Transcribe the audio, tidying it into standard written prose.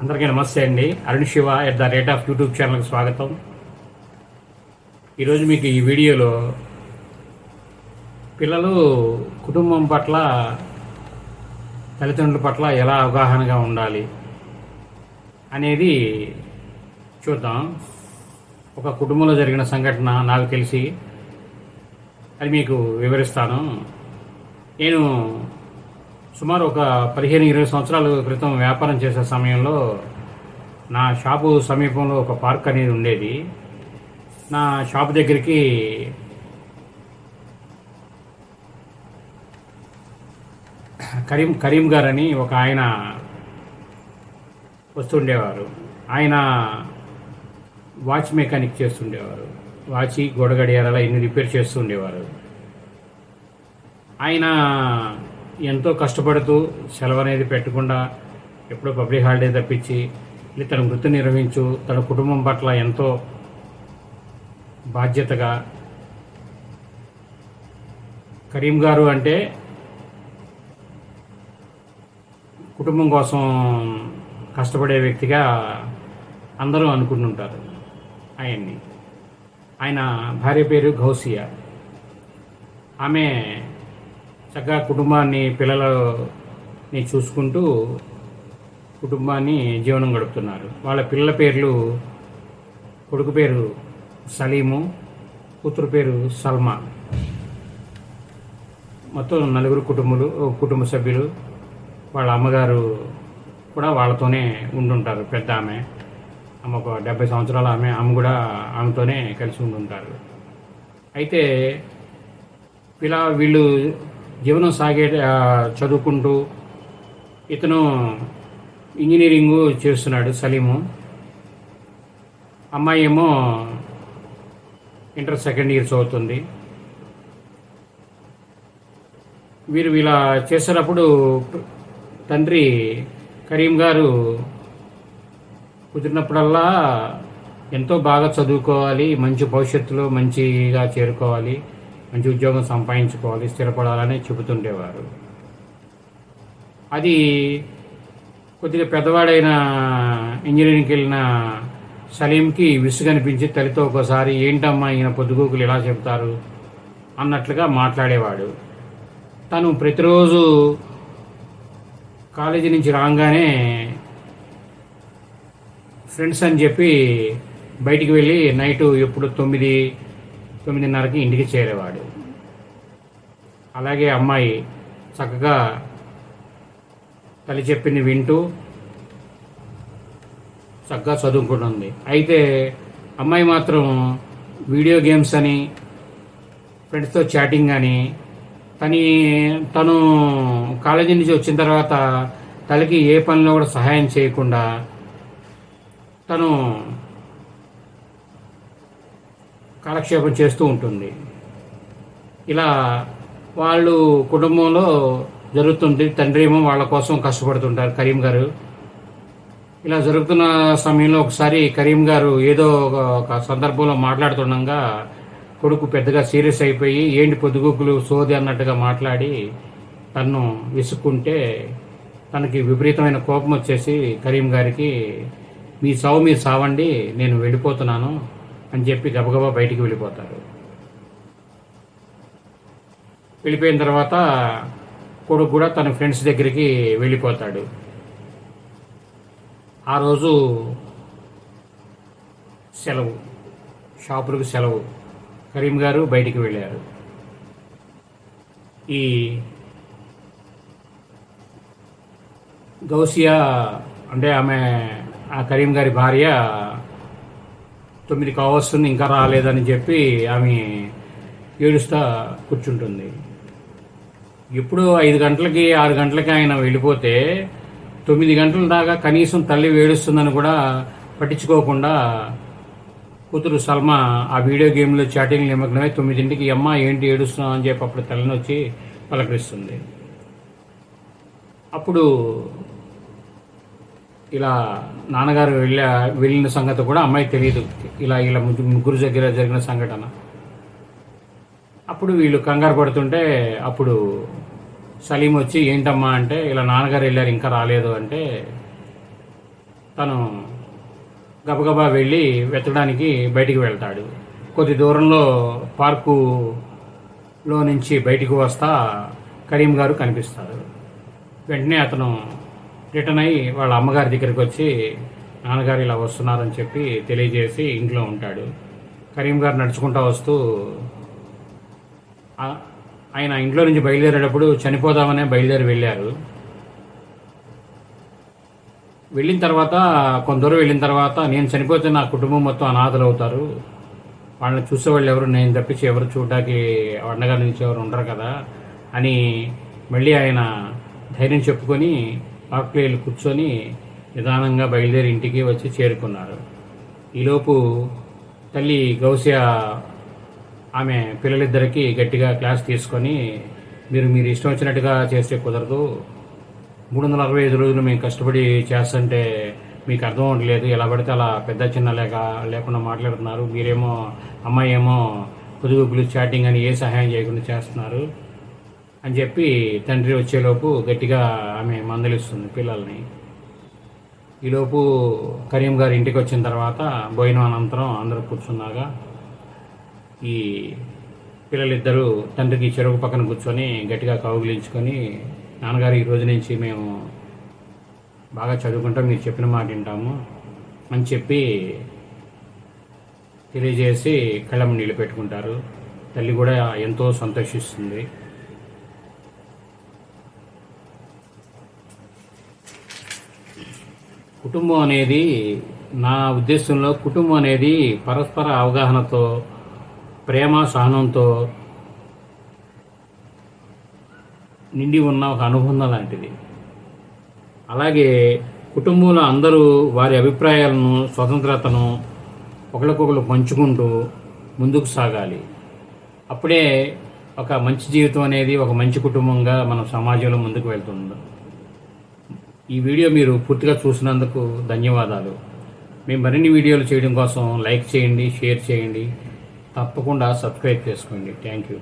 అందరికీ నమస్తే అండి. అరుణ్ శివ @ యూట్యూబ్ ఛానల్కి స్వాగతం. ఈరోజు మీకు ఈ వీడియోలో పిల్లలు కుటుంబం పట్ల, తల్లిదండ్రుల పట్ల ఎలా అవగాహనగా ఉండాలి అనేది చూద్దాం. ఒక కుటుంబంలో జరిగిన సంఘటన నాకు తెలిసి అది మీకు వివరిస్తాను. నేను సుమారు ఒక 15-20 సంవత్సరాల క్రితం వ్యాపారం చేసే సమయంలో నా షాపు సమీపంలో ఒక పార్క్ అనేది ఉండేది. నా షాపు దగ్గరికి కరీం గారు అని ఒక ఆయన వస్తుండేవారు. ఆయన వాచ్ మెకానిక్ చేస్తుండేవారు. వాచి, గోడ గడియారాలు ఇన్ని రిపేర్ చేస్తూ ఉండేవారు. ఆయన ఎంతో కష్టపడుతూ సెలవు అనేది పెట్టకుండా ఎప్పుడో పబ్లిక్ హాలిడే తప్పించి తన వృత్తి నిర్వహించు, తన కుటుంబం పట్ల ఎంతో బాధ్యతగా, కరీం గారు అంటే కుటుంబం కోసం కష్టపడే వ్యక్తిగా అందరూ అనుకుంటుంటారు ఆయన్ని. ఆయన భార్య పేరు గౌసియా. ఆమె చక్కగా కుటుంబాన్ని, పిల్లలని చూసుకుంటూ కుటుంబాన్ని జీవనం గడుపుతున్నారు. వాళ్ళ పిల్లల పేర్లు, కొడుకు పేరు సలీము, కూతురు పేరు సల్మా. మొత్తం 4 కుటుంబ సభ్యులు. వాళ్ళ అమ్మగారు కూడా వాళ్ళతోనే ఉండుంటారు. పెద్ద ఆమె ఒక 70 సంవత్సరాల ఆమె కూడా ఆమెతోనే కలిసి ఉండుంటారు. అయితే వీళ్ళు జీవనం చదువుకుంటూ, ఇతను ఇంజనీరింగు చేస్తున్నాడు సలీము. అమ్మాయి ఏమో ఇంటర్ సెకండ్ ఇయర్ చదువుతుంది. వీరు ఇలా చేసేటప్పుడు తండ్రి కరీం గారు కుదిరినప్పుడల్లా ఎంతో బాగా చదువుకోవాలి, మంచి భవిష్యత్తులో మంచిగా చేరుకోవాలి, మంచి ఉద్యోగం సంపాదించుకోవాలి, స్థిరపడాలని చెబుతుండేవారు. అది కొద్దిగా పెద్దవాడైన ఇంజనీరింగ్కి వెళ్ళిన సలీంకి విసుగనిపించి తల్లితో ఒకసారి, ఏంటమ్మా ఈయన పొద్దుగూకులు ఇలా చెప్తారు అన్నట్లుగా మాట్లాడేవాడు. తను ప్రతిరోజు కాలేజీ నుంచి రాగానే ఫ్రెండ్స్ అని చెప్పి బయటికి వెళ్ళి నైటు ఎప్పుడు 9-9:30కి ఇంటికి చేరేవాడు. అలాగే అమ్మాయి చక్కగా తల్లి చెప్పింది వింటూ చక్కగా చదువుకుంటుంది. అయితే అమ్మాయి మాత్రం వీడియో గేమ్స్ అని, ఫ్రెండ్స్తో చాటింగ్ అని, తను కాలేజీ నుంచి వచ్చిన తర్వాత తల్లికి ఏ పనిలో కూడా సహాయం చేయకుండా తను కాలక్షేపం చేస్తూ ఉంటుంది. ఇలా వాళ్ళు కుటుంబంలో జరుగుతుంది. తండ్రి ఏమో వాళ్ళ కోసం కష్టపడుతుంటారు కరీం గారు. ఇలా జరుగుతున్న సమయంలో ఒకసారి కరీం గారు ఏదో ఒక సందర్భంలో మాట్లాడుతుండగా కొడుకు పెద్దగా సీరియస్ అయిపోయి, ఏంటి పొద్దుగూకులు సోది అన్నట్టుగా మాట్లాడి తన్ను విసుక్కుంటే తనకి విపరీతమైన కోపం వచ్చేసి కరీం గారికి, మీరు సావండి, నేను వెళ్ళిపోతున్నాను అని చెప్పి గబగబా బయటికి వెళ్ళిపోతారు. వెళ్ళిపోయిన తర్వాత కొడుకు కూడా తన ఫ్రెండ్స్ దగ్గరికి వెళ్ళిపోతాడు. ఆ రోజు సెలవు, షాపులకు సెలవు. కరీం గారు బయటికి వెళ్ళారు. ఈ గౌసియా అంటే ఆ కరీం గారి భార్య 9 కావస్తుంది ఇంకా రాలేదని చెప్పి ఆమె ఏడుస్తా కూర్చుంటుంది. ఎప్పుడు 5 గంటలకి 6 గంటలకి ఆయన వెళ్ళిపోతే 9 గంటల దాకా కనీసం తల్లి ఏడుస్తుందని కూడా పట్టించుకోకుండా కూతురు సల్మా ఆ వీడియో గేమ్లో చాటింగ్ నిమగ్నమై 9ంటికి అమ్మ ఏంటి ఏడుస్తున్నావు అని చెప్పి అప్పుడు తల్లిని వచ్చి పలకరిస్తుంది. అప్పుడు ఇలా నాన్నగారు వెళ్ళిన సంగతి కూడా అమ్మాయి తెలియదు. ఇలా ముగ్గురు దగ్గర జరిగిన సంఘటన. అప్పుడు వీళ్ళు కంగారు పడుతుంటే అప్పుడు సలీం వచ్చి ఏంటమ్మా అంటే ఇలా నాన్నగారు వెళ్ళారు ఇంకా రాలేదు అంటే తను గబగబా వెళ్ళి వెతకడానికి బయటికి వెళ్తాడు. కొద్ది దూరంలో పార్కులో నుంచి బయటికి వస్తా కరీం గారు కనిపిస్తారు. వెంటనే అతను రిటర్న్ అయ్యి వాళ్ళ అమ్మగారి దగ్గరికి వచ్చి నాన్నగారు ఇలా వస్తున్నారని చెప్పి తెలియజేసి ఇంట్లో ఉంటాడు. కరీం గారు నడుచుకుంటూ వస్తూ ఆయన ఇంట్లో నుంచి బయలుదేరేటప్పుడు చనిపోదామనే బయలుదేరి వెళ్ళారు. వెళ్ళిన తర్వాత కొంత దూరం వెళ్ళిన తర్వాత నేను చనిపోతే నా కుటుంబం మొత్తం అనాథలు అవుతారు, వాళ్ళని చూసేవాళ్ళు ఎవరు నేను తప్పించి ఎవరు చూడడానికి అండగా నుంచి ఎవరు ఉండరు కదా అని మళ్ళీ ఆయన ధైర్యం చెప్పుకొని పార్కులో కూర్చొని నిదానంగా బయలుదేరి ఇంటికి వచ్చి చేరుకున్నారు. ఈలోపు తల్లి గౌసియా ఆమె పిల్లలిద్దరికీ గట్టిగా క్లాస్ తీసుకొని మీరు ఇష్టం వచ్చినట్టుగా చేస్తే కుదరదు, 365 రోజులు మేము కష్టపడి చేస్తుంటే మీకు అర్థం అవ్వట్లేదు, ఎలా పడితే అలా పెద్ద చిన్న లేకుండా మాట్లాడుతున్నారు, మీరేమో అమ్మాయి ఏమో పొదుగుపులు చాటింగ్ అని ఏ సహాయం చేయకుండా చేస్తున్నారు అని చెప్పి తండ్రి వచ్చేలోపు గట్టిగా ఆమె మందలిస్తుంది పిల్లల్ని. ఈలోపు కరీం గారు ఇంటికి వచ్చిన తర్వాత భోజనం అనంతరం అందరూ కూర్చున్నాగా ఈ పిల్లలిద్దరూ తండ్రికి చెరువు పక్కన కూర్చొని గట్టిగా కౌగిలించుకొని, నాన్నగారు ఈ రోజు నుంచి మేము బాగా చదువుకుంటాం, మీరు చెప్పిన మాట వింటాము అని చెప్పి తెలియజేసి కళ్ళం నీళ్ళు పెట్టుకుంటారు. తల్లి కూడా ఎంతో సంతోషిస్తుంది. కుటుంబం అనేది, నా ఉద్దేశంలో కుటుంబం అనేది పరస్పర అవగాహనతో, ప్రేమ సహనంతో నిండి ఉన్న ఒక అనుబంధం లాంటిది. అలాగే కుటుంబంలో అందరూ వారి అభిప్రాయాలను, స్వతంత్రతను ఒకరికొకరు పంచుకుంటూ ముందుకు సాగాలి. అప్పుడే ఒక మంచి జీవితం అనేది ఒక మంచి కుటుంబంగా మన సమాజంలో ముందుకు వెళ్తుంది. ఈ వీడియో మీరు పూర్తిగా చూసినందుకు ధన్యవాదాలు. మేము మరిన్ని వీడియోలు చేయడం కోసం లైక్ చేయండి, షేర్ చేయండి, తప్పకుండా సబ్స్క్రైబ్ చేసుకోండి. Thank you.